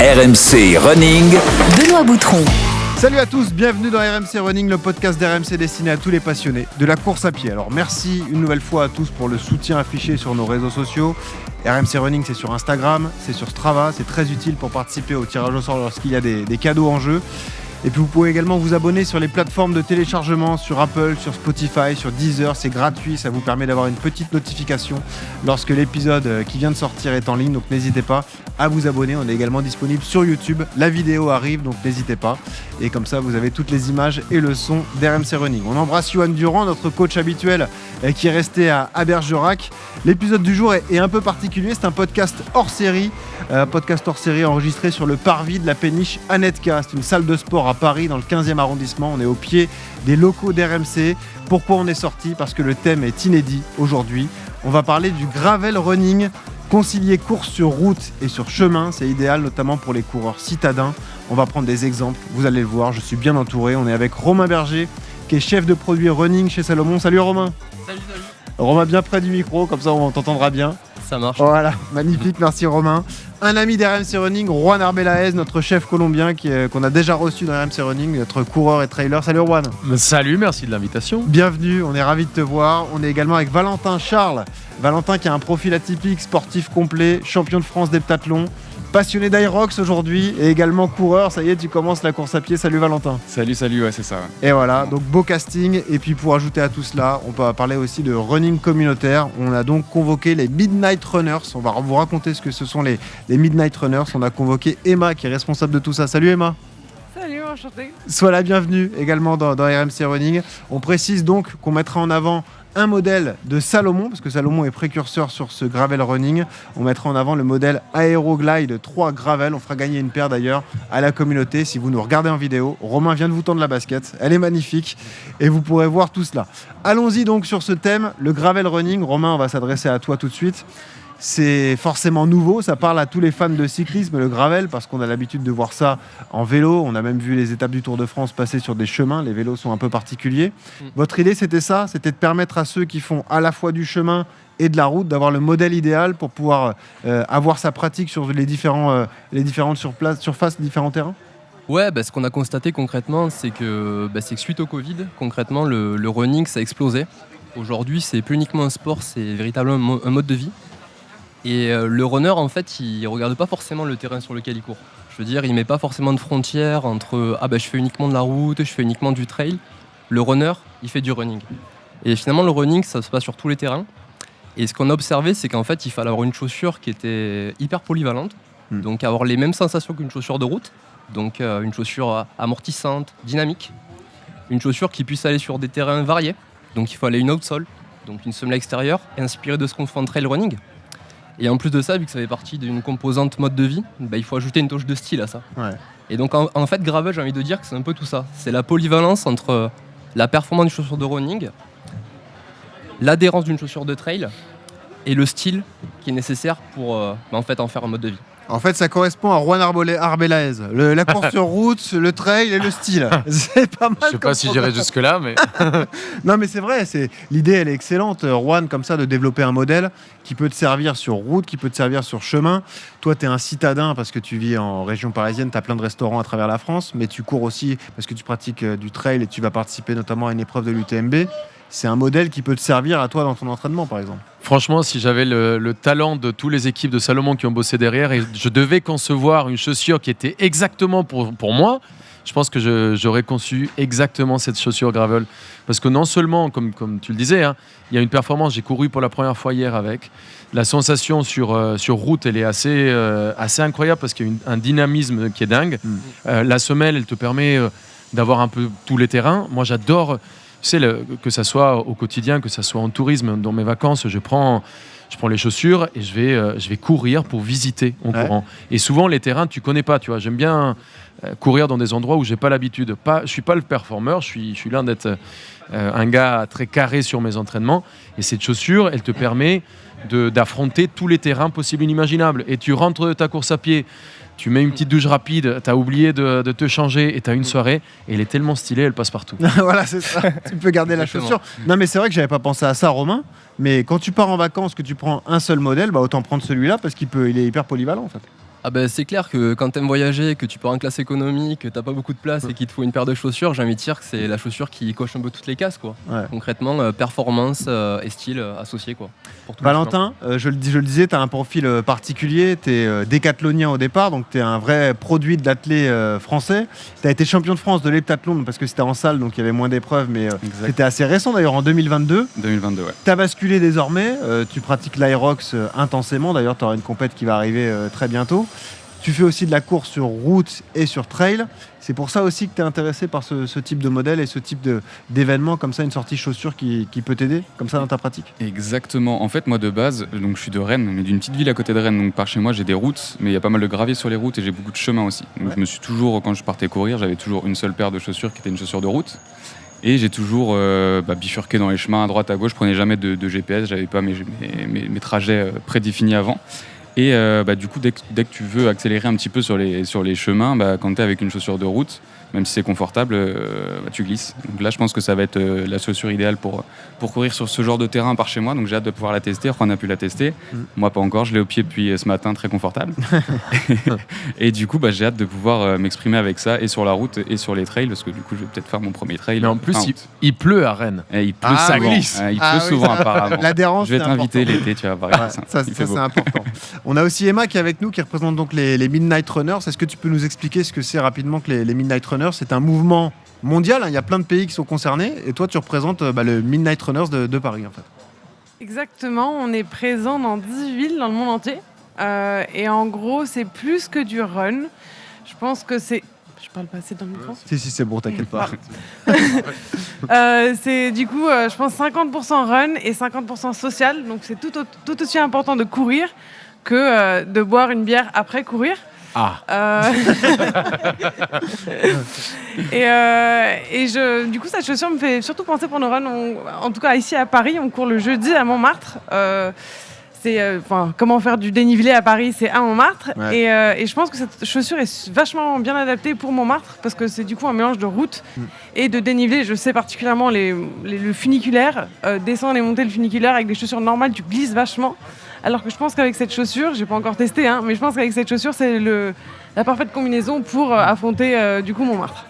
RMC Running. Benoît Boutron. Salut à tous, bienvenue dans RMC Running, le podcast d'RMC destiné à tous les passionnés de la course à pied. Alors merci une nouvelle fois à tous pour le soutien affiché sur nos réseaux sociaux. RMC Running, c'est sur Instagram, c'est sur Strava, c'est très utile pour participer au tirage au sort lorsqu'il y a des cadeaux en jeu. Et puis vous pouvez également vous abonner sur les plateformes de téléchargement, sur Apple, sur Spotify, sur Deezer, c'est gratuit, ça vous permet d'avoir une petite notification lorsque l'épisode qui vient de sortir est en ligne, donc n'hésitez pas à vous abonner. On est également disponible sur YouTube, la vidéo arrive, donc n'hésitez pas. Et comme ça, vous avez toutes les images et le son d'RMC Running. On embrasse Yoann Durand, notre coach habituel qui est resté à Bergerac. L'épisode du jour est un peu particulier, c'est un podcast hors série enregistré sur le parvis de la péniche Anetka. C'est une salle de sport à Paris, dans le 15e arrondissement. On est au pied des locaux d'RMC. Pourquoi on est sorti ? Parce que le thème est inédit aujourd'hui. On va parler du gravel running, concilier course sur route et sur chemin. C'est idéal notamment pour les coureurs citadins. On va prendre des exemples, vous allez le voir, je suis bien entouré. On est avec Romain Berger, qui est chef de produit running chez Salomon. Salut Romain. Salut. Romain, bien près du micro, comme ça on t'entendra bien. Ça marche. Voilà, magnifique, merci Romain. Un ami d'RMC Running, Juan Arbelaez, notre chef colombien qu'on a déjà reçu dans RMC Running, notre coureur et trailer. Salut Juan. Salut, merci de l'invitation. Bienvenue, on est ravis de te voir. On est également avec Valentin Charles. Valentin qui a un profil atypique, sportif complet, champion de France d'heptathlon, passionné d'Irox aujourd'hui et également coureur. Ça y est, tu commences la course à pied. Salut Valentin. Salut, ouais, c'est ça. Et voilà, donc beau casting. Et puis pour ajouter à tout cela, on peut parler aussi de running communautaire. On a donc convoqué les Midnight Runners. On va vous raconter ce que ce sont les Midnight Runners. On a convoqué Emma qui est responsable de tout ça. Salut Emma. Salut, enchanté. Sois la bienvenue également dans RMC Running. On précise donc qu'on mettra en avant un modèle de Salomon, parce que Salomon est précurseur sur ce gravel running. On mettra en avant le modèle Aeroglide 3 Gravel. On fera gagner une paire d'ailleurs à la communauté si vous nous regardez en vidéo. Romain vient de vous tendre la basket, elle est magnifique et vous pourrez voir tout cela. Allons-y donc sur ce thème, le gravel running. Romain, on va s'adresser à toi tout de suite. C'est forcément nouveau, ça parle à tous les fans de cyclisme, le gravel, parce qu'on a l'habitude de voir ça en vélo. On a même vu les étapes du Tour de France passer sur des chemins. Les vélos sont un peu particuliers. Votre idée, c'était ça ? C'était de permettre à ceux qui font à la fois du chemin et de la route d'avoir le modèle idéal pour pouvoir avoir sa pratique sur les différentes surfaces, différents terrains ? Ouais, ce qu'on a constaté concrètement, c'est que suite au Covid, concrètement, le running, ça a explosé. Aujourd'hui, c'est plus uniquement un sport, c'est véritablement un mode de vie. Et le runner, en fait, il regarde pas forcément le terrain sur lequel il court. Je veux dire, il met pas forcément de frontières entre je fais uniquement de la route, je fais uniquement du trail. Le runner, il fait du running. Et finalement, le running, ça se passe sur tous les terrains. Et ce qu'on a observé, c'est qu'en fait, il fallait avoir une chaussure qui était hyper polyvalente, donc avoir les mêmes sensations qu'une chaussure de route, donc une chaussure amortissante, dynamique, une chaussure qui puisse aller sur des terrains variés. Donc il fallait une outsole, donc une semelle extérieure, inspirée de ce qu'on fait en trail running. Et en plus de ça, vu que ça fait partie d'une composante mode de vie, il faut ajouter une touche de style à ça. Ouais. Et donc en fait, gravel, j'ai envie de dire que c'est un peu tout ça. C'est la polyvalence entre la performance d'une chaussure de running, l'adhérence d'une chaussure de trail et le style qui est nécessaire pour en faire un mode de vie. En fait, ça correspond à Juan Arbelaez. La course sur route, le trail et le style. C'est pas mal. Je sais pas si j'irai jusque-là, mais... Non, mais c'est vrai. L'idée, elle est excellente, Juan, comme ça, de développer un modèle qui peut te servir sur route, qui peut te servir sur chemin. Toi, tu es un citadin parce que tu vis en région parisienne, tu as plein de restaurants à travers la France, mais tu cours aussi parce que tu pratiques du trail et tu vas participer notamment à une épreuve de l'UTMB. C'est un modèle qui peut te servir à toi dans ton entraînement, par exemple. Franchement, si j'avais le talent de toutes les équipes de Salomon qui ont bossé derrière et je devais concevoir une chaussure qui était exactement pour moi, je pense que j'aurais conçu exactement cette chaussure gravel. Parce que non seulement, comme tu le disais, il y a une performance, j'ai couru pour la première fois hier avec. La sensation sur route, elle est assez incroyable parce qu'il y a un dynamisme qui est dingue. La semelle, elle te permet d'avoir un peu tous les terrains. Moi, j'adore... Tu sais, que ça soit au quotidien, que ça soit en tourisme, dans mes vacances, je prends les chaussures et je vais courir pour visiter en courant. Et souvent, les terrains, tu connais pas, tu vois. J'aime bien courir dans des endroits où j'ai pas l'habitude. Je suis pas le performeur, je suis là d'être un gars très carré sur mes entraînements. Et cette chaussure, elle te permet d'affronter tous les terrains possibles et inimaginables. Et tu rentres de ta course à pied, tu mets une petite douche rapide, tu as oublié de te changer et tu as une soirée et elle est tellement stylée, elle passe partout. Voilà, c'est ça. Tu peux garder la chaussure. Non, mais c'est vrai que j'avais pas pensé à ça, Romain. Mais quand tu pars en vacances, que tu prends un seul modèle, autant prendre celui-là parce qu'il est hyper polyvalent en fait. C'est clair que quand t'aimes voyager, que tu pars en classe économique, que t'as pas beaucoup de place et qu'il te faut une paire de chaussures, j'ai envie de dire que c'est la chaussure qui coche un peu toutes les cases, quoi. Ouais. Concrètement, performance et style associés, quoi. Pour tous les Valentin, je le disais, tu as un profil particulier, tu es décathlonien au départ, donc tu es un vrai produit de l'athlète français. Tu as été champion de France de l'heptathlon parce que c'était en salle, donc il y avait moins d'épreuves, mais c'était assez récent d'ailleurs, en 2022. 2022, ouais. Tu as basculé désormais, tu pratiques l'Aerox intensément, d'ailleurs tu auras une compète qui va arriver très bientôt. Tu fais aussi de la course sur route et sur trail. C'est pour ça aussi que tu es intéressé par ce type de modèle et ce type d'événement, comme ça, une sortie chaussure qui peut t'aider, comme ça, dans ta pratique. Exactement. En fait, moi, de base, donc, je suis de Rennes, mais d'une petite ville à côté de Rennes. Donc, par chez moi, j'ai des routes, mais il y a pas mal de gravier sur les routes et j'ai beaucoup de chemins aussi. Donc, je me suis toujours, quand je partais courir, j'avais toujours une seule paire de chaussures qui était une chaussure de route. Et j'ai toujours bifurqué dans les chemins à droite, à gauche. Je prenais jamais de GPS, j'avais pas mes trajets prédéfinis avant. Et du coup, dès que tu veux accélérer un petit peu sur les chemins, quand tu es avec une chaussure de route, même si c'est confortable, tu glisses. Donc là, je pense que ça va être la chaussure idéale pour courir sur ce genre de terrain par chez moi. Donc j'ai hâte de pouvoir la tester. Juan a pu la tester. Moi, pas encore. Je l'ai au pied depuis ce matin, très confortable. Et du coup, j'ai hâte de pouvoir m'exprimer avec ça et sur la route et sur les trails, parce que du coup, je vais peut-être faire mon premier trail. Mais en plus, il pleut à Rennes. Et il pleut ça souvent. glisse. Il pleut souvent, apparemment. L'adhérence, je vais c'est t'inviter important. l'été, tu vas voir. Ça, c'est important. On a aussi Emma qui est avec nous, qui représente donc les Midnight Runners. Est-ce que tu peux nous expliquer ce que c'est rapidement que les Midnight Runners ? C'est un mouvement mondial, il y a plein de pays qui sont concernés, et toi tu représentes le Midnight Runners de Paris en fait. Exactement, on est présent dans 10 villes dans le monde entier. Et en gros, c'est plus que du run. Je pense que c'est... Je parle pas assez dans le micro ? Si, c'est bon, t'inquiète pas. C'est du coup, je pense 50% run et 50% social. Donc c'est tout aussi important de courir que de boire une bière après courir. Du coup, cette chaussure me fait surtout penser pour nos runs. En tout cas, ici à Paris, on court le jeudi à Montmartre. Comment faire du dénivelé à Paris, c'est à Montmartre. Ouais. Et je pense que cette chaussure est vachement bien adaptée pour Montmartre parce que c'est du coup un mélange de route et de dénivelé. Je sais particulièrement le funiculaire, descendre et monter le funiculaire avec des chaussures normales, tu glisses vachement. Alors que je pense qu'avec cette chaussure, j'ai pas encore testé, mais je pense qu'avec cette chaussure, c'est la parfaite combinaison pour affronter du coup Montmartre.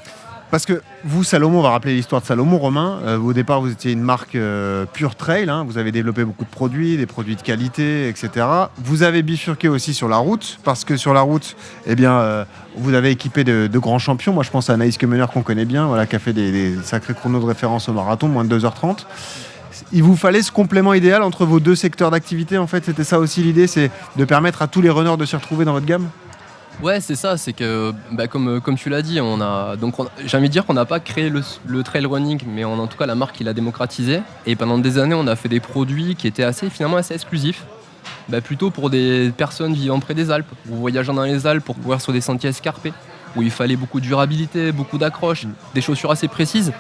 Parce que vous, Salomon, on va rappeler l'histoire de Salomon, Romain. Au départ, vous étiez une marque pure trail. Vous avez développé beaucoup de produits, des produits de qualité, etc. Vous avez bifurqué aussi sur la route, parce que sur la route, vous avez équipé de grands champions. Moi, je pense à Anaïs Kemener, qu'on connaît bien, qui a fait des sacrés chronos de référence au marathon, moins de 2h30. Il vous fallait ce complément idéal entre vos deux secteurs d'activité, en fait. C'était ça aussi l'idée, c'est de permettre à tous les runners de s'y retrouver dans votre gamme. Ouais, c'est ça, c'est que comme tu l'as dit, j'ai envie de dire qu'on n'a pas créé le trail running, mais en tout cas la marque, il l'a démocratisé. Et pendant des années, on a fait des produits qui étaient finalement assez exclusifs, plutôt pour des personnes vivant près des Alpes, ou voyageant dans les Alpes pour courir sur des sentiers escarpés, où il fallait beaucoup de durabilité, beaucoup d'accroche, des chaussures assez précises.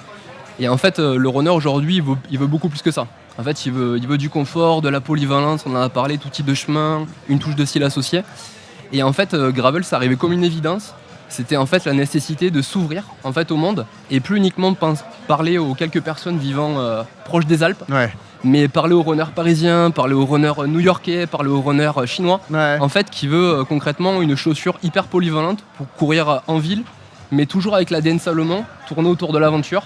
Et en fait, le runner aujourd'hui, il veut beaucoup plus que ça. En fait, il veut du confort, de la polyvalence, on en a parlé, tout type de chemin, une touche de style associée. Et en fait, Gravel, ça arrivait comme une évidence. C'était en fait la nécessité de s'ouvrir en fait au monde et plus uniquement parler aux quelques personnes vivant proches des Alpes, mais parler aux runners parisiens, parler aux runners new-yorkais, parler aux runners chinois. En fait, qui veut concrètement une chaussure hyper polyvalente pour courir en ville, mais toujours avec l'ADN Salomon, tourner autour de l'aventure.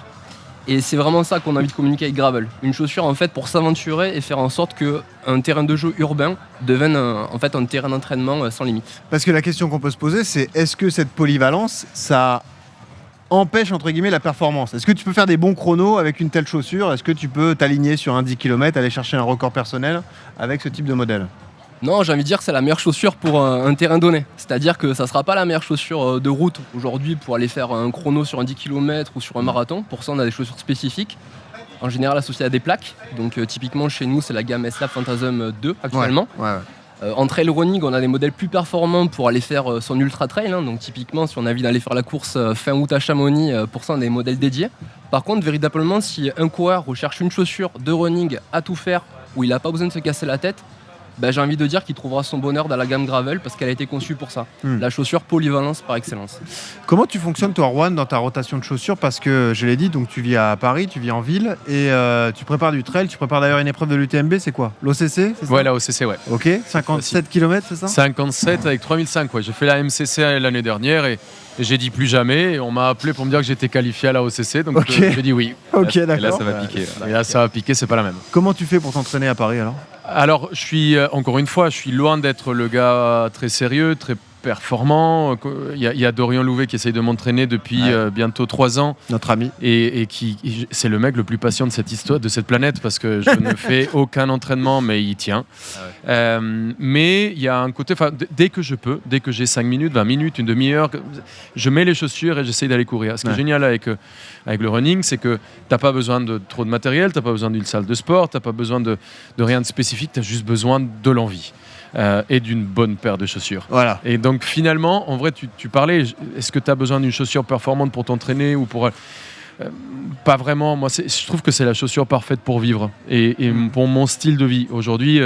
Et c'est vraiment ça qu'on a envie de communiquer avec Gravel. Une chaussure en fait pour s'aventurer et faire en sorte qu'un terrain de jeu urbain devienne un terrain d'entraînement sans limite. Parce que la question qu'on peut se poser, c'est est-ce que cette polyvalence, ça empêche entre guillemets la performance ? Est-ce que tu peux faire des bons chronos avec une telle chaussure ? Est-ce que tu peux t'aligner sur un 10 km, aller chercher un record personnel avec ce type de modèle ? Non, j'ai envie de dire que c'est la meilleure chaussure pour un terrain donné. C'est-à-dire que ça ne sera pas la meilleure chaussure de route aujourd'hui pour aller faire un chrono sur un 10 km ou sur un marathon. Pour ça, on a des chaussures spécifiques, en général associées à des plaques. Donc typiquement, chez nous, c'est la gamme SLAP Phantasm 2 actuellement. En trail running, on a des modèles plus performants pour aller faire son ultra trail. Donc typiquement, si on a envie d'aller faire la course fin août à Chamonix, pour ça, on a des modèles dédiés. Par contre, véritablement, si un coureur recherche une chaussure de running à tout faire, où il n'a pas besoin de se casser la tête, j'ai envie de dire qu'il trouvera son bonheur dans la gamme gravel parce qu'elle a été conçue pour ça. La chaussure polyvalence par excellence. Comment tu fonctionnes, toi, Juan, dans ta rotation de chaussures? Parce que, je l'ai dit, donc tu vis à Paris, tu vis en ville, et tu prépares du trail, tu prépares d'ailleurs une épreuve de l'UTMB, c'est quoi? L'OCC, c'est ça? Ouais, la OCC, ouais. Ok, 57 km, c'est ça? 57 avec 3005, ouais. J'ai fait la MCC l'année dernière et j'ai dit plus jamais. Et on m'a appelé pour me dire que j'étais qualifié à la OCC, donc j'ai dit oui. Ok, Et là, d'accord. ça va piquer. Et là, ça va piquer, c'est pas la même. Comment tu fais pour t'entraîner à Paris, alors? Alors, je suis, encore une fois, je suis loin d'être le gars très sérieux, très performant. Il y a Dorian Louvet qui essaye de m'entraîner depuis bientôt 3 ans. Notre ami. Et c'est le mec le plus patient de cette histoire, de cette planète, parce que je ne fais aucun entraînement, mais il tient. Mais il y a un côté, dès que je peux, dès que j'ai 5 minutes, 20 minutes, une demi-heure, je mets les chaussures et j'essaye d'aller courir. Ce qui est génial avec le running, c'est que tu n'as pas besoin de trop de matériel, tu n'as pas besoin d'une salle de sport, tu n'as pas besoin de rien de spécifique, tu as juste besoin de l'envie. Et d'une bonne paire de chaussures. Voilà. Et donc finalement, en vrai, tu parlais, est-ce que tu as besoin d'une chaussure performante pour t'entraîner ou pour... pas vraiment. Moi, je trouve que c'est la chaussure parfaite pour vivre et pour mon style de vie. Aujourd'hui,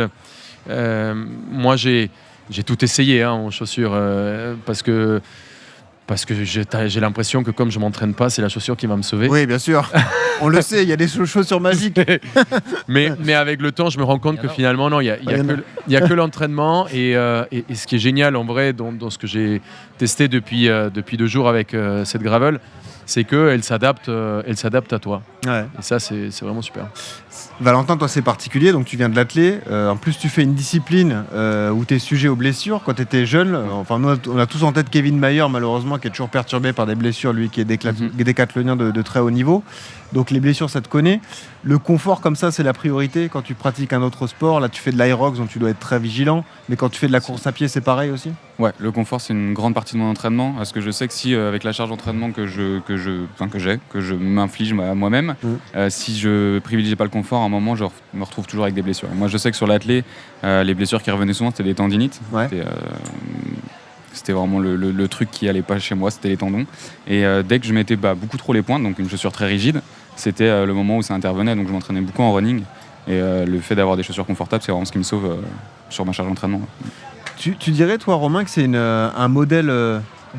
moi, j'ai tout essayé en chaussures parce que j'ai l'impression que comme je m'entraîne pas, c'est la chaussure qui va me sauver. Oui, bien sûr. On le sait, il y a des chaussures magiques. mais avec le temps, je me rends compte que finalement, non, il y a que l'entraînement. Et ce qui est génial, en vrai, dans ce que j'ai testé depuis 2 jours avec cette gravel, c'est qu'elle s'adapte à toi. Ouais. Et ça, c'est vraiment super. Valentin, toi, c'est particulier, donc tu viens de l'athlé. En plus, tu fais une discipline où tu es sujet aux blessures. Quand tu étais jeune, nous, on a tous en tête Kevin Mayer, malheureusement, qui est toujours perturbé par des blessures, lui qui est décathlonien de très haut niveau. Donc les blessures, ça te connaît. Le confort, comme ça, c'est la priorité. Quand tu pratiques un autre sport, là, tu fais de l'aérox, donc tu dois être très vigilant. Mais quand tu fais de la course à pied, c'est pareil aussi? Ouais, le confort, c'est une grande partie de mon entraînement. Parce que je sais que si, avec la charge d'entraînement que je m'inflige à moi-même, si je privilégie pas le confort, à un moment, je me retrouve toujours avec des blessures. Et moi, je sais que sur l'athlé, les blessures qui revenaient souvent, c'était des tendinites. Ouais. C'était vraiment le truc qui allait pas chez moi, c'était les tendons. Et dès que je mettais beaucoup trop les pointes, donc une chaussure très rigide, c'était le moment où ça intervenait. Donc je m'entraînais beaucoup en running. Et le fait d'avoir des chaussures confortables, c'est vraiment ce qui me sauve sur ma charge d'entraînement. Tu dirais, toi, Romain, que c'est un modèle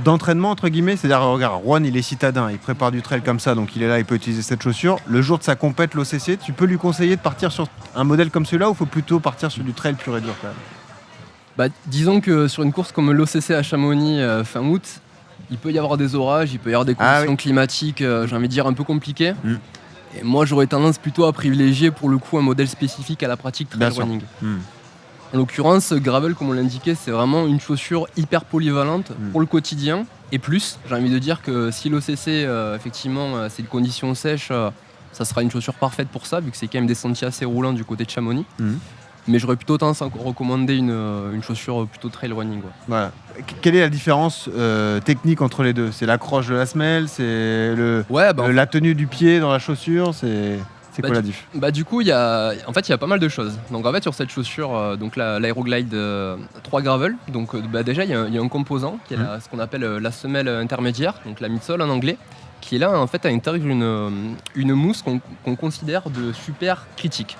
d'entraînement, entre guillemets? C'est-à-dire, regarde, Juan, il est citadin, il prépare du trail comme ça, donc il est là, il peut utiliser cette chaussure. Le jour de sa compète, l'OCC, tu peux lui conseiller de partir sur un modèle comme celui-là ou il faut plutôt partir sur du trail pur et dur quand même? Disons que sur une course comme l'OCC à Chamonix fin août, il peut y avoir des orages, il peut y avoir des conditions climatiques, j'ai envie de dire, un peu compliquées. Et moi, j'aurais tendance plutôt à privilégier pour le coup un modèle spécifique à la pratique trail running. En l'occurrence, gravel, comme on l'indiquait, c'est vraiment une chaussure hyper polyvalente pour le quotidien. Et plus, j'ai envie de dire que si l'OCC, effectivement, c'est une condition sèche, ça sera une chaussure parfaite pour ça, vu que c'est quand même des sentiers assez roulants du côté de Chamonix. Mais j'aurais plutôt tendance à recommander une chaussure plutôt trail running. Voilà. Quelle est la différence technique entre les deux? C'est l'accroche de la semelle, c'est la tenue du pied dans la chaussure, c'est quoi la diff? Du coup, il y a pas mal de choses. Donc en fait, sur cette chaussure, donc l'Aeroglide 3 Gravel, donc déjà il y a un composant qui est ce qu'on appelle la semelle intermédiaire, donc la midsole en anglais, qui est là en fait intègre une mousse qu'on considère de super critique.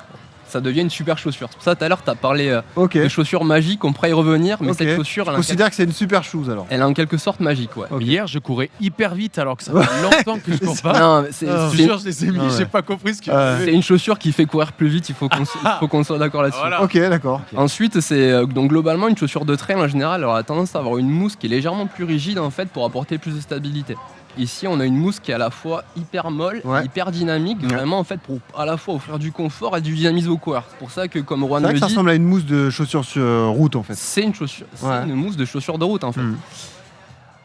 Ça devient une super chaussure. C'est pour ça tout à l'heure tu as parlé de chaussures magiques, on pourrait y revenir, mais cette chaussure, je considère que c'est une super chose alors. Elle est en quelque sorte magique, ouais. Hier, je courais hyper vite alors que ça fait longtemps que je cours pas. Non, je les ai mis, j'ai pas compris ce qu'il faisait. C'est une chaussure qui fait courir plus vite, il faut qu'on soit d'accord là-dessus. Voilà. Ok, d'accord. Ensuite, c'est donc globalement une chaussure de trail en général, elle a tendance à avoir une mousse qui est légèrement plus rigide en fait pour apporter plus de stabilité. Ici, on a une mousse qui est à la fois hyper molle, hyper dynamique, vraiment en fait pour à la fois offrir du confort et du dynamisme au coureur. C'est pour ça que, comme Juan le dit, ça ressemble à une mousse de chaussure sur route en fait. C'est une chaussure, c'est une mousse de chaussure de route en fait.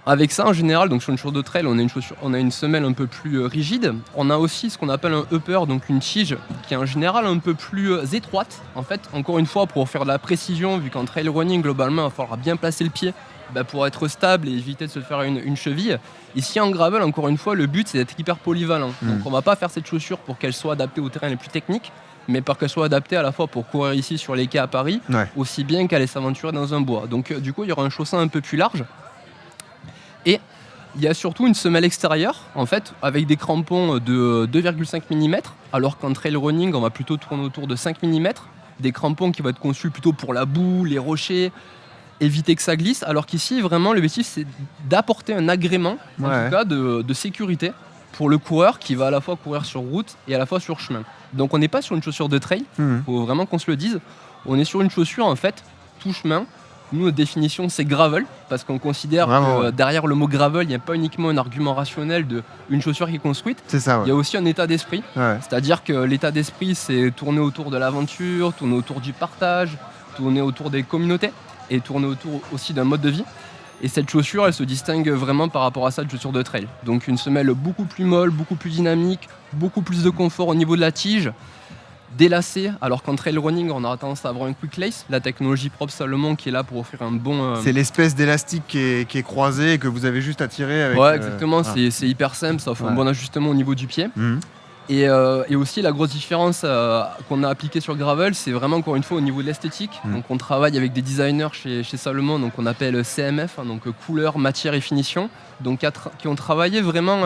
Avec ça, en général, donc sur une chaussure de trail, on a une semelle un peu plus rigide. On a aussi ce qu'on appelle un upper, donc une tige qui est en général un peu plus étroite. En fait, encore une fois, pour faire de la précision, vu qu'en trail running, globalement, il va falloir bien placer le pied pour être stable et éviter de se faire une cheville. Ici, en gravel, encore une fois, le but, c'est d'être hyper polyvalent. Donc, on ne va pas faire cette chaussure pour qu'elle soit adaptée au terrain les plus techniques, mais pour qu'elle soit adaptée à la fois pour courir ici sur les quais à Paris, aussi bien qu'aller s'aventurer dans un bois. Donc, du coup, il y aura un chaussin un peu plus large. Et il y a surtout une semelle extérieure, en fait, avec des crampons de 2,5 mm, alors qu'en trail running, on va plutôt tourner autour de 5 mm. des crampons qui vont être conçus plutôt pour la boue, les rochers, éviter que ça glisse, alors qu'ici vraiment l'objectif c'est d'apporter un agrément en Ouais. tout cas de sécurité pour le coureur qui va à la fois courir sur route et à la fois sur chemin. Donc on n'est pas sur une chaussure de trail, faut vraiment qu'on se le dise, on est sur une chaussure en fait tout chemin. Nous, notre définition, c'est gravel, parce qu'on considère Vraiment, que ouais. derrière le mot gravel, il n'y a pas uniquement un argument rationnel d'une chaussure qui est construite, C'est ça, il ouais. y a aussi un état d'esprit. Ouais. C'est-à-dire que l'état d'esprit, c'est tourner autour de l'aventure, tourner autour du partage, tourner autour des communautés et tourner autour aussi d'un mode de vie. Et cette chaussure, elle se distingue vraiment par rapport à ça de chaussure de trail. Donc une semelle beaucoup plus molle, beaucoup plus dynamique, beaucoup plus de confort au niveau de la tige, délacée, alors qu'en trail running, on aura tendance à avoir un quick lace, la technologie propre Salomon qui est là pour offrir un bon... C'est l'espèce d'élastique qui est croisé et que vous avez juste à tirer avec. Ouais, exactement, voilà. c'est hyper simple, ça fait Ouais. un bon ajustement au niveau du pied. Mhm. Et aussi la grosse différence qu'on a appliquée sur Gravel, c'est vraiment encore une fois au niveau de l'esthétique. Mhm. Donc on travaille avec des designers chez Salomon, donc on appelle CMF, donc couleur, matière et finition, donc qui ont travaillé vraiment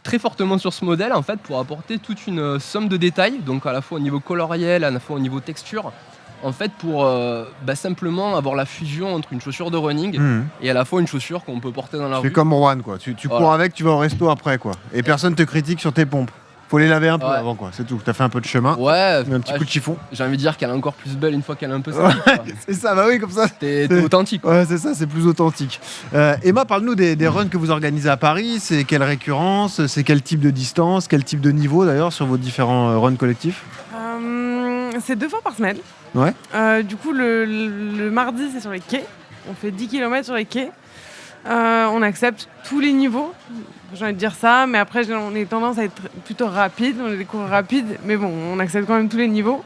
très fortement sur ce modèle en fait pour apporter toute une somme de détails, donc à la fois au niveau coloriel, à la fois au niveau texture, en fait pour simplement avoir la fusion entre une chaussure de running et à la fois une chaussure qu'on peut porter dans la Tu fais rue. comme Rouen, quoi. Tu Voilà. cours avec, tu vas au resto après, quoi. Et personne te critique sur tes pompes. Faut les laver un peu Ouais. avant, quoi. C'est tout. T'as fait un peu de chemin. Ouais, Un petit coup de chiffon. j'ai envie de dire qu'elle est encore plus belle une fois qu'elle est un peu sèche. C'est ça, bah oui, comme ça. T'es authentique. Ouais, c'est ça, c'est plus authentique. Emma, parle-nous des runs que vous organisez à Paris. C'est quelle récurrence? C'est quel type de distance? Quel type de niveau, d'ailleurs, sur vos différents runs collectifs? C'est 2 fois par semaine. Ouais. Du coup, le mardi, c'est sur les quais. On fait 10 km sur les quais. On accepte tous les niveaux. J'ai envie de dire ça, mais après, on a tendance à être plutôt rapide. On est des coureurs rapides, mais bon, on accepte quand même tous les niveaux.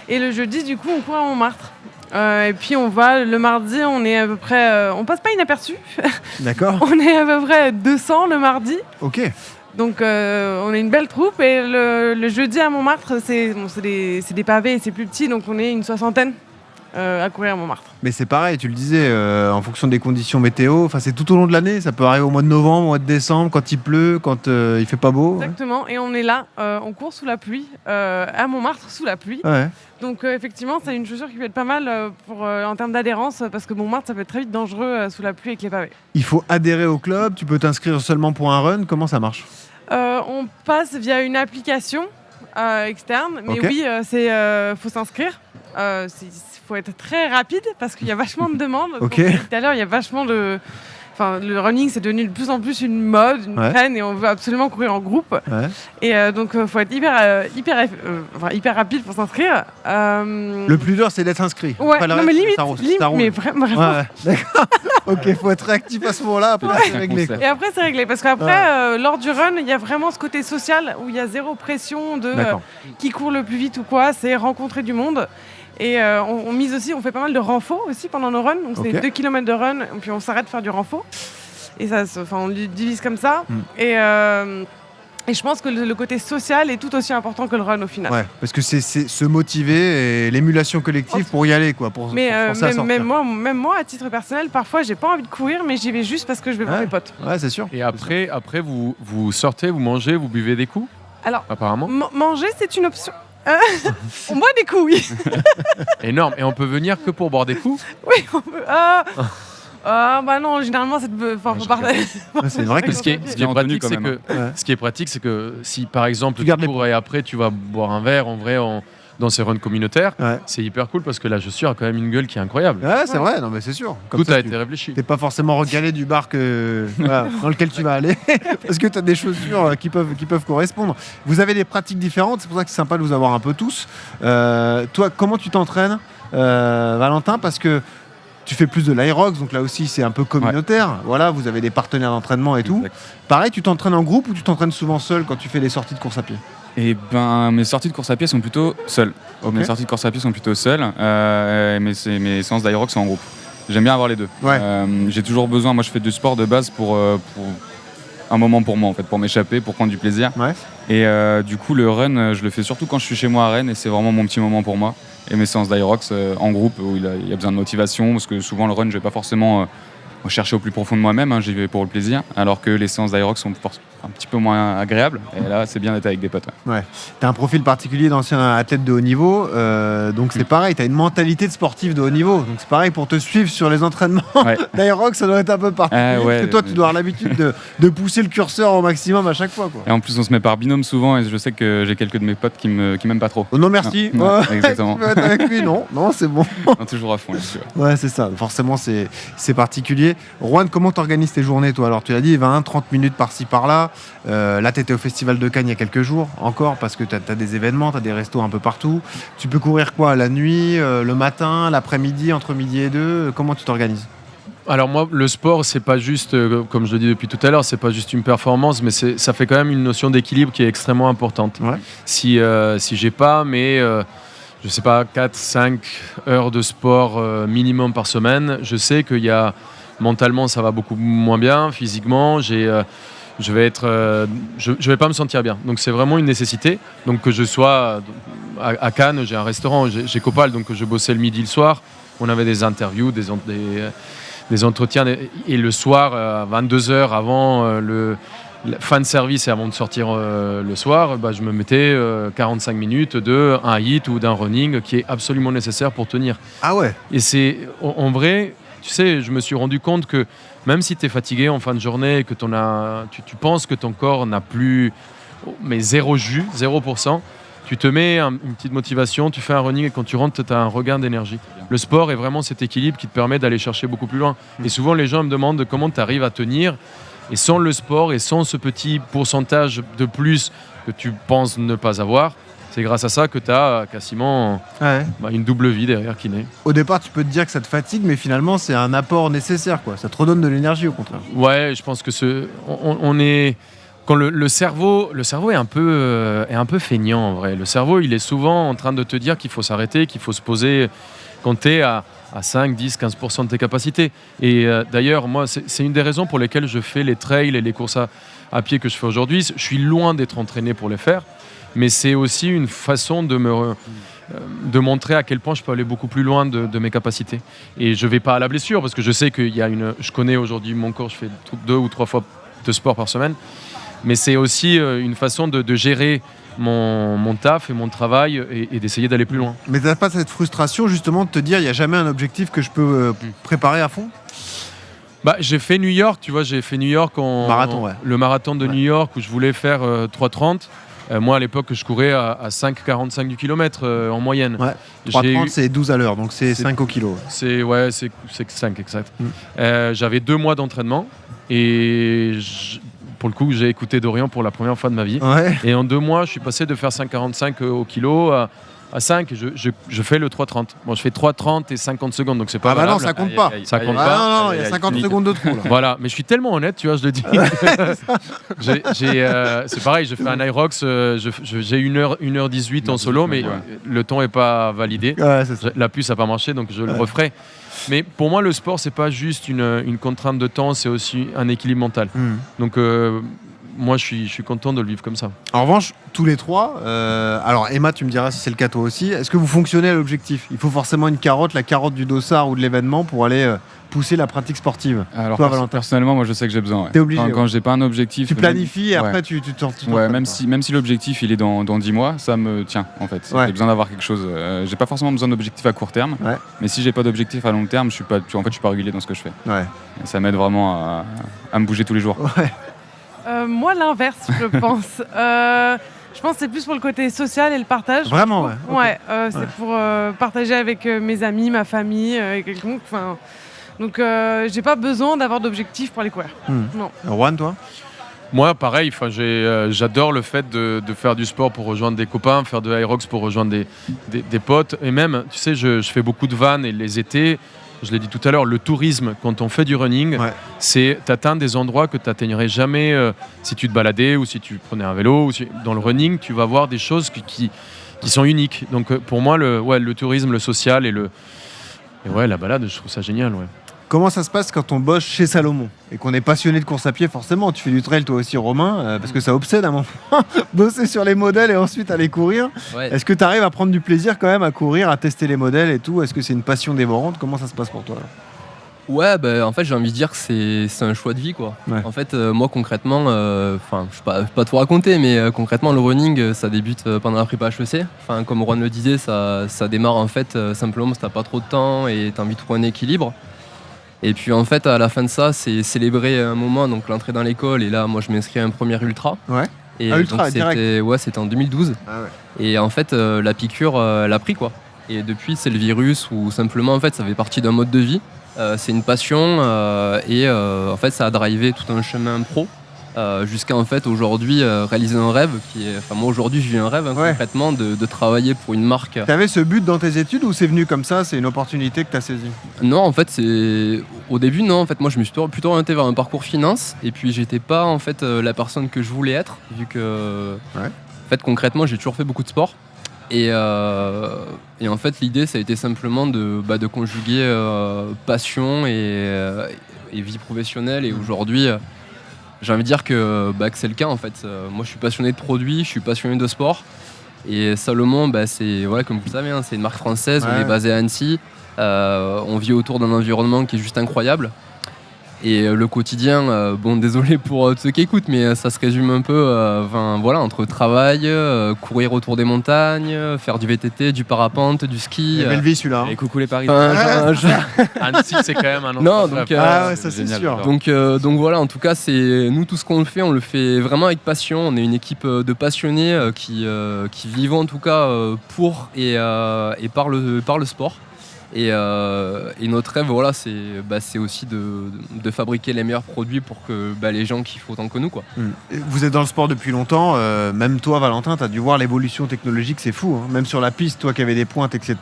Et le jeudi, du coup, on court à Montmartre. Et puis, on va le mardi, on est à peu près. On passe pas inaperçu. D'accord. On est à peu près 200 le mardi. Ok. Donc on est une belle troupe et le jeudi à Montmartre, c'est des pavés et c'est plus petit, donc on est une 60aine à courir à Montmartre. Mais c'est pareil, tu le disais, en fonction des conditions météo, c'est tout au long de l'année. Ça peut arriver au mois de novembre, au mois de décembre, quand il pleut, quand il fait pas beau. Exactement, et on est là, on court sous la pluie, à Montmartre sous la pluie. Ouais. Donc effectivement, c'est une chaussure qui peut être pas mal en termes d'adhérence, parce que Montmartre, ça peut être très vite dangereux sous la pluie avec les pavés. Il faut adhérer au club, tu peux t'inscrire seulement pour un run. Comment ça marche? On passe via une application externe, mais Ok. oui, faut s'inscrire. Il faut être très rapide parce qu'il y a vachement de demandes. Ok. Comme je disais tout à l'heure, il y a vachement de... Enfin, le running, c'est devenu de plus en plus une mode, une Ouais. traîne, et on veut absolument courir en groupe. Ouais. Et donc, faut être hyper rapide pour s'inscrire. Le plus dur, c'est d'être inscrit. Ouais, Après, le non, reste, mais limite, ça roule. mais vraiment. Ouais, d'accord. Ok, faut être réactif à ce moment-là, après c'est réglé. concept. Et après, c'est réglé. Parce qu'après, lors du run, il y a vraiment ce côté social où il y a zéro pression de D'accord. qui court le plus vite ou quoi. C'est rencontrer du monde. Et on mise aussi, on fait pas mal de renfo aussi pendant nos runs. Donc, Ok. c'est 2 km de run, et puis on s'arrête faire du renfo. Et ça, on le divise comme ça. Et je pense que le côté social est tout aussi important que le run au final. Ouais, parce que c'est se motiver et l'émulation collective pour y aller, quoi, pour Mais se forcer à sortir. même moi, à titre personnel, parfois, j'ai pas envie de courir, mais j'y vais juste parce que je vais voir Ouais. mes potes. Ouais, c'est sûr. Et après vous sortez, vous mangez, vous buvez des coups, Alors, apparemment. manger, c'est une option. On boit des coups, oui. Énorme. Et on peut venir que pour boire des coups. Oui, on peut. Bah non, généralement, faut partager. Ouais, c'est vrai que Ce qui est bien entendu, pratique, quand c'est même, que Ouais. ce qui est pratique, c'est que si par exemple Tu tu gardes les cours et après tu vas boire un verre, en vrai, dans ces runs communautaires, Ouais. c'est hyper cool parce que la chaussure a quand même une gueule qui est incroyable. Ouais, c'est vrai, non mais c'est sûr. Comme Tout ça, a tu- été réfléchi. T'es pas forcément recalé du bar voilà, dans lequel tu vas aller parce que tu as des chaussures qui peuvent correspondre. Vous avez des pratiques différentes, c'est pour ça que c'est sympa de vous avoir un peu tous. Toi, comment tu t'entraînes, Valentin? Parce que tu fais plus de l'Aerox, donc là aussi c'est un peu communautaire. Voilà, vous avez des partenaires d'entraînement et tout. Exact. Pareil, tu t'entraînes en groupe ou tu t'entraînes souvent seul quand tu fais des sorties de course à pied? Et ben, mes sorties de course à pied sont plutôt seules. Ok. Mes sorties de course à pied sont plutôt seules, mais mes séances d'Aerox sont en groupe. J'aime bien avoir les deux. Ouais. J'ai toujours besoin, moi je fais du sport de base pour un moment pour moi, en fait, pour m'échapper, pour prendre du plaisir. Ouais. Et du coup, le run, je le fais surtout quand je suis chez moi à Rennes, et c'est vraiment mon petit moment pour moi. Et mes séances d'Aerox en groupe, où il y a besoin de motivation, parce que souvent le run, je vais pas forcément chercher au plus profond de moi-même, hein, j'y vais pour le plaisir, alors que les séances d'Aerox sont un petit peu moins agréable. Et là, c'est bien d'être avec des potes. Ouais. Tu as un profil particulier d'ancien athlète de haut niveau, donc c'est pareil, tu as une mentalité de sportif de haut niveau. Donc c'est pareil pour te suivre sur les entraînements. D'Aerox, ça doit être un peu particulier. Parce que toi, tu dois avoir l'habitude de pousser le curseur au maximum à chaque fois. Quoi. Et en plus, on se met par binôme souvent, et je sais que j'ai quelques de mes potes qui m'aiment pas trop. Oh non, merci. Exactement. Tu peux être avec lui, non, c'est bon. Non, toujours à fond là-dessus. Ouais, c'est ça. Forcément, c'est particulier. Juan, comment t'organises tes journées, toi? Alors, tu l'as dit, 20-30 minutes par-ci, par-là. Là, tu étais au Festival de Cannes il y a quelques jours, encore, parce que tu as des événements, tu as des restos un peu partout. Tu peux courir quoi? La nuit, le matin, l'après-midi, entre midi et 2? Comment tu t'organises? Alors moi, le sport, c'est pas juste, comme je le dis depuis tout à l'heure, c'est pas juste une performance, mais ça fait quand même une notion d'équilibre qui est extrêmement importante. Ouais. Si j'ai pas, mais je sais pas, 4-5 heures de sport minimum par semaine, je sais qu'il y a, mentalement, ça va beaucoup moins bien, physiquement, je vais pas me sentir bien. Donc c'est vraiment une nécessité. Donc que je sois à Cannes, j'ai un restaurant, j'ai Copal, donc je bossais le midi, le soir. On avait des interviews, des entretiens, et le soir, à 22h, avant la fin de service et avant de sortir le soir, je me mettais 45 minutes d'un hit ou d'un running qui est absolument nécessaire pour tenir. Ah ouais. Et c'est, en vrai, tu sais, je me suis rendu compte que même si tu es fatigué en fin de journée et que tu penses que ton corps n'a plus mais zéro jus, 0%, tu te mets une petite motivation, tu fais un running et quand tu rentres, tu as un regain d'énergie. Le sport est vraiment cet équilibre qui te permet d'aller chercher beaucoup plus loin. Et souvent, les gens me demandent comment tu arrives à tenir. Et sans le sport et sans ce petit pourcentage de plus que tu penses ne pas avoir, c'est grâce à ça que tu as quasiment une double vie derrière qui naît. Au départ, tu peux te dire que ça te fatigue, mais finalement, c'est un apport nécessaire, quoi. Ça te redonne de l'énergie, au contraire. Ouais, je pense que on est... Quand le cerveau est un peu feignant, en vrai. Le cerveau, il est souvent en train de te dire qu'il faut s'arrêter, qu'il faut se poser quand tu es à 5, 10, 15% de tes capacités. Et d'ailleurs, moi, c'est une des raisons pour lesquelles je fais les trails et les courses à pied que je fais aujourd'hui. Je suis loin d'être entraîné pour les faire, mais c'est aussi une façon de montrer à quel point je peux aller beaucoup plus loin de mes capacités. Et je ne vais pas à la blessure, parce que je sais qu'il y a je connais aujourd'hui mon corps, je fais 2 ou 3 fois de sport par semaine. Mais c'est aussi une façon de gérer mon taf et mon travail et d'essayer d'aller plus loin. Mais tu n'as pas cette frustration justement de te dire il n'y a jamais un objectif que je peux préparer à fond? J'ai fait New York, tu vois, le marathon de New York où je voulais faire 3,30. Moi à l'époque je courais à 5,45 du kilomètre en moyenne. Ouais. 3,30 c'est 12 à l'heure, donc c'est 5 au kilo. C'est 5 exact. J'avais 2 mois d'entraînement et pour le coup, j'ai écouté Dorian pour la première fois de ma vie. Ouais. Et en 2 mois, je suis passé de faire 5,45 au kilo à 5. Je fais le 3,30. Bon, je fais 3,30 et 50 secondes, donc c'est pas valable. Non, ça compte pas. Ça compte pas. Non, il y a 50 secondes de trou. Là. Voilà, mais je suis tellement honnête, tu vois, je le dis. C'est pareil, je fais un Aerox, j'ai 1h18 en solo, mais le temps n'est pas validé. Ouais, c'est ça. La puce n'a pas marché, donc je le referai. Mais pour moi, le sport, c'est pas juste une contrainte de temps, c'est aussi un équilibre mental. Donc, moi, je suis content de le vivre comme ça. En revanche, tous les trois, alors Emma, tu me diras si c'est le cas toi aussi, est-ce que vous fonctionnez à l'objectif? Il faut forcément une carotte, la carotte du dossard ou de l'événement pour aller pousser la pratique sportive. Alors, personnellement, moi, je sais que j'ai besoin. Ouais. T'es obligé. Quand j'ai pas un objectif... Tu planifies et après, tu t'en même si l'objectif, il est dans 10 mois, ça me tient, en fait. J'ai besoin d'avoir quelque chose... j'ai pas forcément besoin d'objectif à court terme, mais si j'ai pas d'objectif à long terme, je suis pas régulier dans ce que je fais. Ouais. Et ça m'aide vraiment à me bouger tous les jours. Ouais. Moi, l'inverse, je pense. Je pense que c'est plus pour le côté social et le partage. Vraiment, ouais. Ouais, c'est pour partager avec mes amis, ma famille, et quelconque. Donc, j'ai pas besoin d'avoir d'objectif pour aller courir. Non. Juan, toi? Moi, pareil. J'adore le fait de faire du sport pour rejoindre des copains, faire de Aerox pour rejoindre des potes. Et même, tu sais, je fais beaucoup de vannes et les étés. Je l'ai dit tout à l'heure, le tourisme, quand on fait du running, c'est t'atteins des endroits que tu n'atteignerais jamais si tu te baladais ou si tu prenais un vélo. Dans le running, tu vas voir des choses qui sont uniques. Donc pour moi, le tourisme, le social et la balade, je trouve ça génial. Ouais. Comment ça se passe quand on bosse chez Salomon et qu'on est passionné de course à pied? Forcément, tu fais du trail toi aussi, Romain, parce que ça obsède à un moment. Bosser sur les modèles et ensuite aller courir. Ouais. Est-ce que tu arrives à prendre du plaisir quand même à courir, à tester les modèles et tout? Est-ce que c'est une passion dévorante? Comment ça se passe pour toi là? Ouais, en fait, j'ai envie de dire que c'est un choix de vie, quoi. Ouais. En fait, moi, concrètement, je vais pas tout raconter, mais concrètement, le running, ça débute pendant la prépa HEC. Enfin, comme Juan le disait, ça démarre en fait simplement parce que t'as pas trop de temps et t'as envie de trouver un équilibre. Et puis, en fait, à la fin de ça, c'est célébrer un moment, donc l'entrée dans l'école. Et là, moi, je m'inscris à un premier ultra. Ouais. Et Ultra, donc, direct. c'était en 2012. Ah ouais. Et en fait, la piqûre, elle a pris, quoi. Et depuis, c'est le virus ou simplement, en fait, ça fait partie d'un mode de vie. C'est une passion et en fait, ça a drivé tout un chemin pro jusqu'à en fait aujourd'hui réaliser un rêve moi aujourd'hui je vis un rêve concrètement de travailler pour une marque. T'avais ce but dans tes études ou c'est venu comme ça, c'est une opportunité que t'as saisie? Non, en fait, au début non, en fait moi je me suis plutôt orienté vers un parcours finance et puis j'étais pas en fait la personne que je voulais être vu que en fait concrètement j'ai toujours fait beaucoup de sport. Et en fait, l'idée, ça a été simplement de conjuguer passion et vie professionnelle. Et aujourd'hui, j'ai envie de dire que c'est le cas. En fait, moi, je suis passionné de produits, je suis passionné de sport. Et Salomon, c'est comme vous le savez, c'est une marque française. On est basé à Annecy. On vit autour d'un environnement qui est juste incroyable. Et le quotidien, désolé pour ceux qui écoutent, mais ça se résume un peu entre travail, courir autour des montagnes, faire du VTT, du parapente, du ski. Belle vie celui-là. Et coucou les Paris. Annecy, c'est quand même un Non, endroit. donc, ça c'est génial, sûr. Donc voilà, en tout cas, c'est nous tout ce qu'on fait, on le fait vraiment avec passion. On est une équipe de passionnés qui vivent en tout cas pour et par le sport. Et notre rêve, c'est aussi de fabriquer les meilleurs produits pour que les gens kiffent autant que nous, quoi. Vous êtes dans le sport depuis longtemps, même toi Valentin, tu as dû voir l'évolution technologique, c'est fou. Même sur la piste, toi qui avais des pointes, etc.,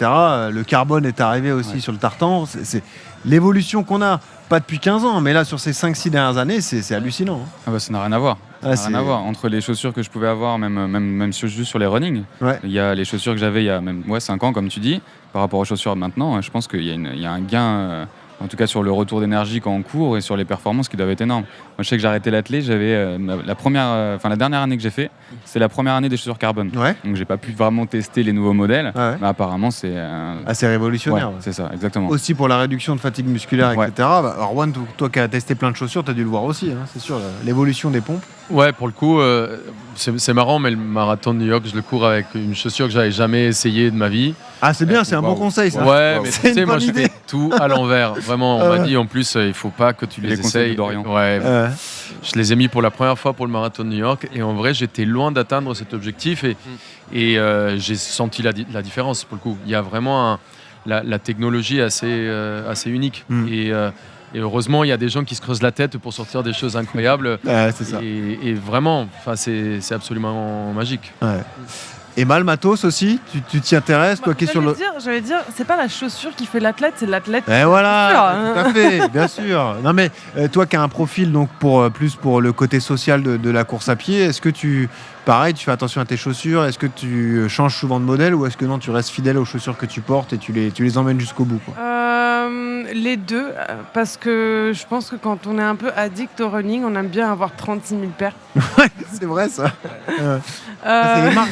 le carbone est arrivé aussi sur le tartan. C'est l'évolution qu'on a, pas depuis 15 ans, mais là sur ces 5-6 dernières années, c'est hallucinant. Ah bah, ça n'a rien à voir. Ça n'a rien à voir. Entre les chaussures que je pouvais avoir, même juste sur les running, il y a les chaussures que j'avais il y a même 5 ans, comme tu dis, par rapport aux chaussures de maintenant, je pense qu'il y a un gain, en tout cas sur le retour d'énergie quand on court et sur les performances qui doivent être énormes. Moi, je sais que j'ai arrêté l'athlé, j'avais la dernière année que j'ai fait, c'est la première année des chaussures carbone. Ouais. Donc, j'ai pas pu vraiment tester les nouveaux modèles, Ouais. mais apparemment, c'est assez révolutionnaire. Ouais, c'est ça, exactement. Aussi pour la réduction de fatigue musculaire, Ouais. etc. Alors Juan, toi qui as testé plein de chaussures, tu as dû le voir aussi, c'est sûr, l'évolution des pompes. Ouais, pour le coup, c'est marrant, mais le marathon de New York, je le cours avec une chaussure que j'avais jamais essayée de ma vie. Ah, c'est bien, c'est un bon conseil ça. Ouais, mais C'est tu sais, une moi bonne je idée. fais tout à l'envers. Vraiment, on m'a dit en plus, il faut pas que tu les conseils essayes. d'Orient. Ouais, je les ai mis pour la première fois pour le marathon de New York et en vrai, j'étais loin d'atteindre cet objectif et j'ai senti la différence pour le coup. Il y a vraiment la technologie assez unique. Et heureusement, il y a des gens qui se creusent la tête pour sortir des choses incroyables. C'est ça. Et vraiment, c'est absolument magique. Ouais. Et mal matos aussi, tu t'y intéresses, toi qui es sur le... J'allais dire, c'est pas la chaussure qui fait l'athlète, c'est l'athlète. Et voilà, Sûr, tout à fait, bien sûr. Non mais toi qui as un profil donc plus pour le côté social de la course à pied, est-ce que tu fais attention à tes chaussures? Est-ce que tu changes souvent de modèle ou est-ce que non, tu restes fidèle aux chaussures que tu portes et tu les emmènes jusqu'au bout, quoi? Les deux, parce que je pense que quand on est un peu addict au running, on aime bien avoir 36 000 paires. C'est vrai ça.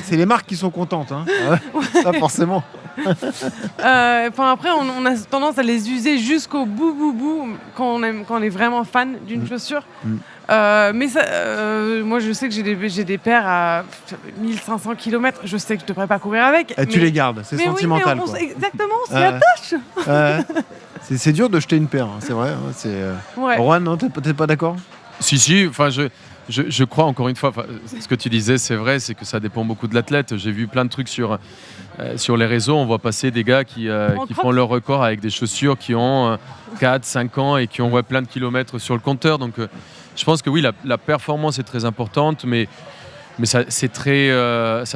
C'est les marques qui sont contentes, hein. Ça forcément. Après, on a tendance à les user jusqu'au bout quand on est vraiment fan d'une chaussure. Mais ça, moi, je sais que j'ai des paires à 1500 km. Je sais que je ne devrais pas courir avec. Tu les gardes, c'est sentimental. Oui, quoi. Exactement, on s'y attache. C'est dur de jeter une paire, c'est vrai. Ouais. Juan, non, t'es peut-être pas d'accord? Si, enfin, je crois encore une fois, ce que tu disais, c'est vrai, c'est que ça dépend beaucoup de l'athlète. J'ai vu plein de trucs sur les réseaux, on voit passer des gars qui font leur record avec des chaussures qui ont 4-5 ans et qui ont plein de kilomètres sur le compteur. Donc je pense que oui, la performance est très importante, mais ça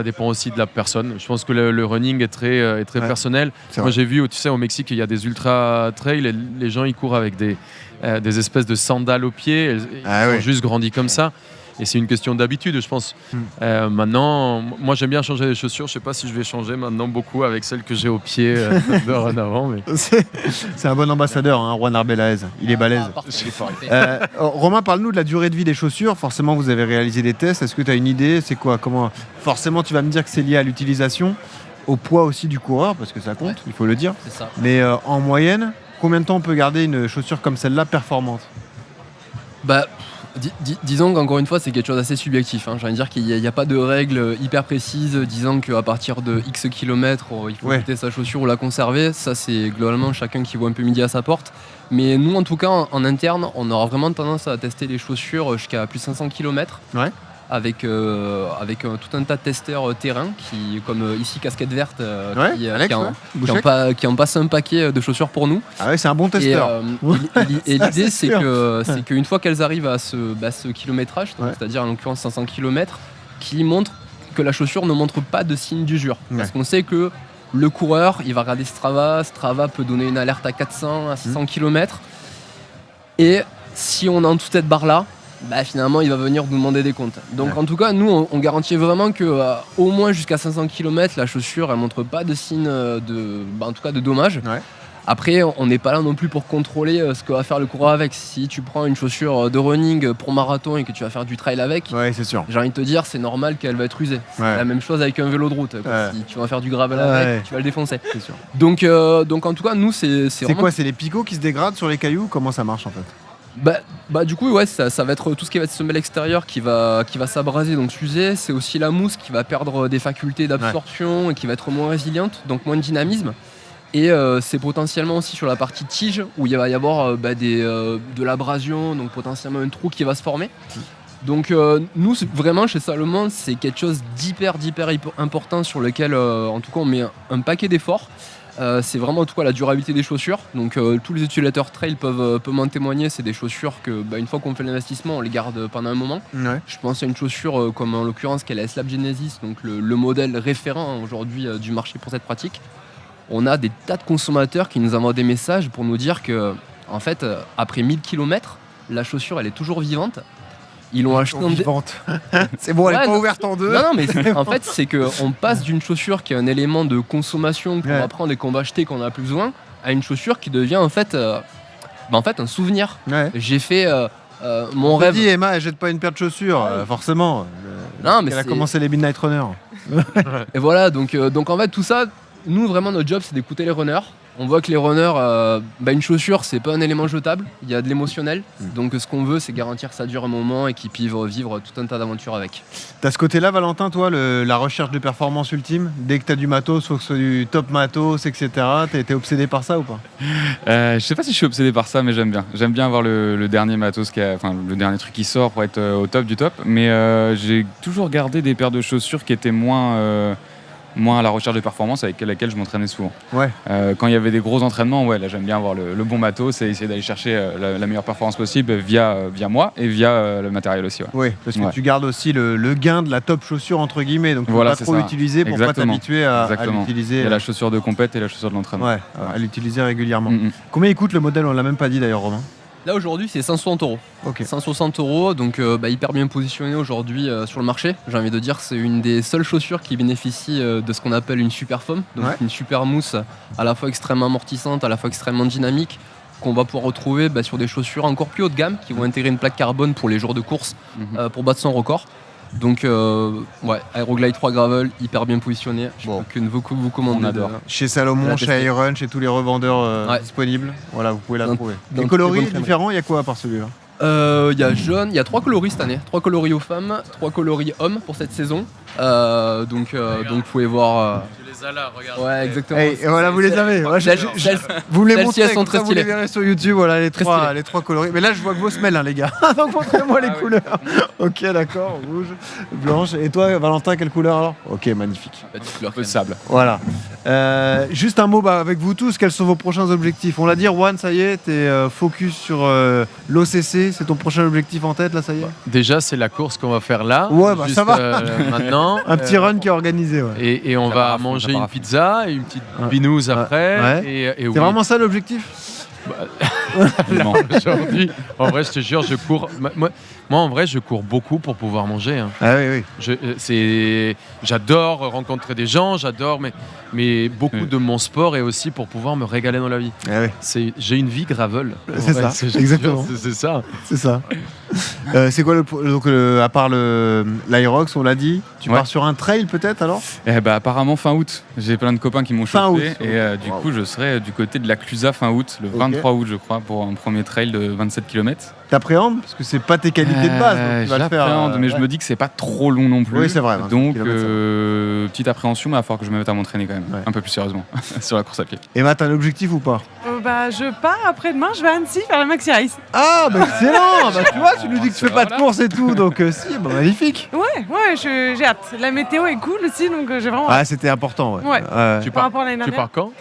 dépend aussi de la personne. Je pense que le running est très personnel. Moi, j'ai vu, tu sais, au Mexique, il y a des ultra trails. Les gens, ils courent avec des espèces de sandales aux pieds. Ils ont juste grandi comme ça. Et c'est une question d'habitude, je pense. Maintenant, moi, j'aime bien changer les chaussures. Je ne sais pas si je vais changer maintenant beaucoup avec celles que j'ai aux pieds dorénavant. Mais... C'est un bon ambassadeur, hein, Juan Arbelaez. Il est balèze. Romain, parle-nous de la durée de vie des chaussures. Forcément, vous avez réalisé des tests. Est-ce que tu as une idée? C'est quoi? Comment... Forcément, tu vas me dire que c'est lié à l'utilisation, au poids aussi du coureur, parce que ça compte, il faut le dire. C'est ça. Mais en moyenne, Combien de temps on peut garder une chaussure comme celle-là performante? Bah, disons qu'encore une fois, c'est quelque chose d'assez subjectif. J'ai envie de dire qu'il n'y a pas de règles hyper précises disant qu'à partir de X kilomètres, il faut quitter sa chaussure ou la conserver. Ça, c'est globalement chacun qui voit un peu midi à sa porte. Mais nous, en tout cas, en interne, on aura vraiment tendance à tester les chaussures jusqu'à plus de 500 km. Ouais. Avec tout un tas de testeurs terrain qui, comme ici Casquette Verte, qui en passent un paquet de chaussures pour nous. Ah ouais, c'est un bon testeur. Et l'idée, c'est qu'une fois qu'elles arrivent à ce kilométrage, c'est-à-dire en l'occurrence 500 km, qui montre que la chaussure ne montre pas de signe d'usure. Parce qu'on sait que le coureur, il va regarder Strava peut donner une alerte à 400, à 600 km. Et si on est en toute cette barre-là, finalement il va venir nous demander des comptes. Donc en tout cas nous on garantit vraiment que au moins jusqu'à 500 km la chaussure elle montre pas de signe en tout cas de dommages. Après on n'est pas là non plus pour contrôler ce que va faire le coureur avec. Si tu prends une chaussure de running pour marathon et que tu vas faire du trail avec, c'est sûr. J'ai envie de te dire c'est normal qu'elle va être usée. C'est la même chose avec un vélo de route. Si tu vas faire du gravel avec, tu vas le défoncer. C'est sûr. Donc en tout cas nous c'est vraiment... quoi, c'est les picots qui se dégradent sur les cailloux? Comment ça marche en fait? Du coup ça va être tout ce qui va être semelle extérieure qui va s'abraser, donc s'user. C'est aussi la mousse qui va perdre des facultés d'absorption et qui va être moins résiliente, donc moins de dynamisme. Et c'est potentiellement aussi sur la partie tige où il va y avoir de l'abrasion, donc potentiellement un trou qui va se former. Donc nous vraiment chez Salomon c'est quelque chose d'hyper important sur lequel en tout cas on met un paquet d'efforts. C'est vraiment en tout cas la durabilité des chaussures. Donc tous les utilisateurs trail peuvent m'en témoigner. C'est des chaussures que une fois qu'on fait l'investissement, on les garde pendant un moment. Je pense à une chaussure comme en l'occurrence qu'est la Slap Genesis, donc le modèle référent aujourd'hui du marché pour cette pratique. On a des tas de consommateurs qui nous envoient des messages pour nous dire que en fait après 1000 km, la chaussure elle est toujours vivante. Ils l'ont acheté vivante. C'est bon, elle n'est pas ouverte en deux. Non, mais en fait, c'est qu'on passe d'une chaussure qui est un élément de consommation qu'on va prendre et qu'on va acheter quand on n'a plus besoin, à une chaussure qui devient en fait un souvenir. J'ai fait mon rêve. Dis, Emma, elle jette pas une paire de chaussures, forcément. Elle a commencé les Midnight Runners. Et voilà, donc en fait, tout ça, nous, vraiment, notre job, c'est d'écouter les runners. On voit que les runners, une chaussure, c'est pas un élément jetable, il y a de l'émotionnel. Donc ce qu'on veut, c'est garantir que ça dure un moment et qu'ils puissent vivre tout un tas d'aventures avec. T'as ce côté-là, Valentin, toi, la recherche de performance ultime? Dès que t'as du matos, faut que ce soit du top matos, etc. T'es obsédé par ça ou pas? Je sais pas si je suis obsédé par ça, mais j'aime bien. J'aime bien avoir le dernier matos, le dernier truc qui sort pour être au top du top. Mais j'ai toujours gardé des paires de chaussures qui étaient moins à la recherche de performance avec laquelle je m'entraînais souvent. Quand il y avait des gros entraînements, là j'aime bien avoir le bon matos et essayer d'aller chercher la meilleure performance possible via moi et via le matériel aussi. Parce que tu gardes aussi le gain de la top chaussure entre guillemets, donc tu ne pas trop l'utiliser pour pas t'habituer à l'utiliser. Il y a la chaussure de compète et la chaussure de l'entraînement. À l'utiliser régulièrement. Combien il coûte le modèle? On l'a même pas dit d'ailleurs, Romain. Là aujourd'hui c'est 160 €. 160 €, donc hyper bien positionné aujourd'hui sur le marché. J'ai envie de dire c'est une des seules chaussures qui bénéficie de ce qu'on appelle une super foam, donc une super mousse à la fois extrêmement amortissante, à la fois extrêmement dynamique, qu'on va pouvoir retrouver sur des chaussures encore plus haut de gamme qui vont intégrer une plaque carbone pour les jours de course pour battre son record. Donc Aeroglide 3 Gravel, hyper bien positionné. Je peux que vous commander. Chez Salomon, chez Iron, chez tous les revendeurs disponibles. Voilà, vous pouvez la trouver. Les coloris différents, il y a quoi à part celui-là? Il y a jaune, il y a 3 coloris cette année. 3 coloris aux femmes, 3 coloris hommes pour cette saison. Donc vous pouvez voir... Tu les as là, regarde. Ouais, exactement. Et voilà, vous les avez. Vous les montrez, sont très vous les verrez sur YouTube. Voilà les trois coloris. Mais là, je vois que vos semelles, les gars. Donc montrez-moi les couleurs. Ok, d'accord. Rouge, blanche. Et toi, Valentin, quelle couleur alors? Ok, magnifique. Un peu de sable. Voilà. Juste un mot avec vous tous. Quels sont vos prochains objectifs? On l'a dit, Juan, ça y est, t'es focus sur l'OCC. C'est ton prochain objectif en tête, là, ça y est? Déjà, c'est la course qu'on va faire là. Ça va. Maintenant. Un petit run qui est organisé. Et on va manger une pizza et une petite binouse après. Et c'est vraiment ça l'objectif? Là, aujourd'hui, en vrai, je te jure, je cours. Moi, en vrai, je cours beaucoup pour pouvoir manger. Ah oui. J'adore rencontrer des gens, mais beaucoup de mon sport est aussi pour pouvoir me régaler dans la vie. Ah oui. J'ai une vie gravel. C'est ça, exactement. C'est ça. C'est ça. C'est quoi donc à part l'Aerox, on l'a dit, tu pars sur un trail peut-être alors? Apparemment fin août. J'ai plein de copains qui m'ont Fin chauffé août. et du coup je serai du côté de la Clusaz fin août, le 23 août je crois, pour un premier trail de 27 km. T'appréhendes parce que c'est pas tes qualités de base. Donc tu vas le faire. J'appréhende, mais je me dis que c'est pas trop long non plus. Oui, c'est vrai. Donc petite appréhension, mais il va falloir que je me mette à m'entraîner quand même, un peu plus sérieusement sur la course à pied. Emma, t'as un objectif ou pas? Je pars après-demain, je vais à Annecy faire la Maxi Race. Ah, excellent. Tu vois, tu nous dis que tu fais pas de course et tout, donc si, magnifique. Ouais, j'ai hâte. La météo est cool aussi, donc j'ai vraiment hâte. Ah, c'était important, Ouais. Tu Par pars, rapport à l'année tu dernière. pars quand?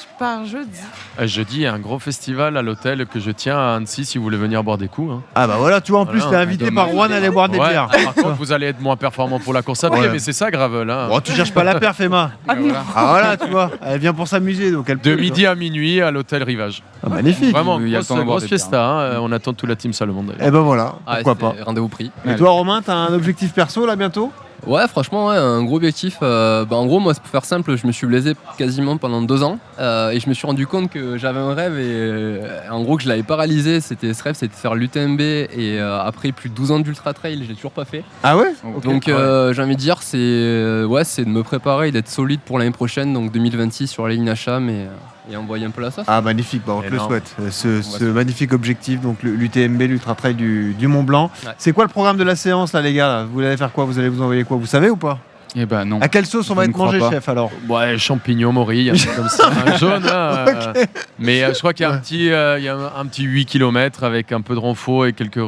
Je pars jeudi. Jeudi, il y a un gros festival à l'hôtel que je tiens à Annecy si vous voulez venir boire des coups. Hein. Ah bah voilà, tu vois, en plus Voilà, t'es invité dommage. par Juan à aller boire des bières. Par contre, vous allez être moins performant pour la course à pied, Ouais. mais c'est ça, Gravel. Hein. Bon, tu cherches pas la perf, Emma. Voilà. Ah voilà, tu vois, elle vient pour s'amuser, donc elle De peut, midi à minuit à l'hôtel Rivage. Ah, magnifique. Vraiment, Il y a le temps de boire grosse des fiesta. Hein. On attend toute la team Salomon d'ailleurs. Eh ben voilà, pourquoi pas. Rendez-vous pris. Et toi, Romain, t'as un objectif perso là bientôt? Ouais, franchement, ouais, un gros objectif. En gros, moi, pour faire simple, je me suis blessé quasiment pendant 2 ans et je me suis rendu compte que j'avais un rêve et en gros que je l'avais paralysé. Ce rêve, c'était de faire l'UTMB et après plus de 12 ans d'ultra trail, je l'ai toujours pas fait. Ah ouais? Ok. Donc j'ai envie de dire, c'est de me préparer et d'être solide pour l'année prochaine, donc 2026 sur la ligne Hacham et envoyer un peu la sauce. Ah magnifique, bah, on te le Énorme. souhaite. Ce magnifique objectif, donc l'UTMB, l'Ultra Trail du Mont Blanc. Ouais. C'est quoi le programme de la séance là les gars là? Vous allez faire quoi? Vous allez vous envoyer quoi? Vous savez ou pas? Eh ben non. À quelle sauce on va Je ne être mangé, crois pas. chef alors? Ouais, champignons, morilles, un truc comme ça, un jaune. Hein, mais je crois qu'il y a un petit 8 km avec un peu de renfort et quelques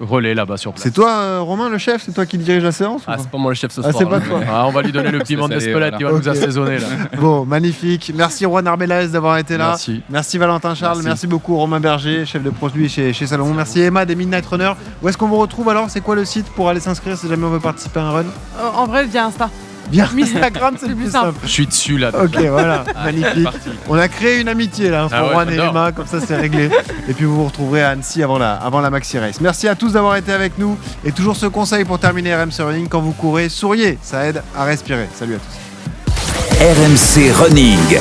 relais là-bas sur place. C'est toi, Romain, le chef? C'est toi qui dirige la séance ou Ah, pas? c'est pas moi le chef ce Ah, soir. c'est pas hein. toi. Ah, on va lui donner le piment salé, d'Espelette, voilà. il va nous Ok. assaisonner là. Bon, magnifique. Merci Juan Arbeláez d'avoir été là. Merci. Merci Valentin Charles, merci, Merci. beaucoup Romain Berger, chef de produit chez Salomon. Merci Emma des Midnight Runners. Où est-ce qu'on vous retrouve alors? C'est quoi le site pour aller s'inscrire si jamais on veut participer à un run? En vrai, via Insta. Bien Mais Instagram, c'est le plus simple. Je suis dessus là. Ok, voilà, magnifique. On a créé une amitié là entre Ah ouais, Juan et j'adore. Emma, comme ça c'est réglé. Et puis vous vous retrouverez à Annecy avant la Maxi Race. Merci à tous d'avoir été avec nous. Et toujours ce conseil pour terminer RMC Running, quand vous courez, souriez, ça aide à respirer. Salut à tous. RMC Running.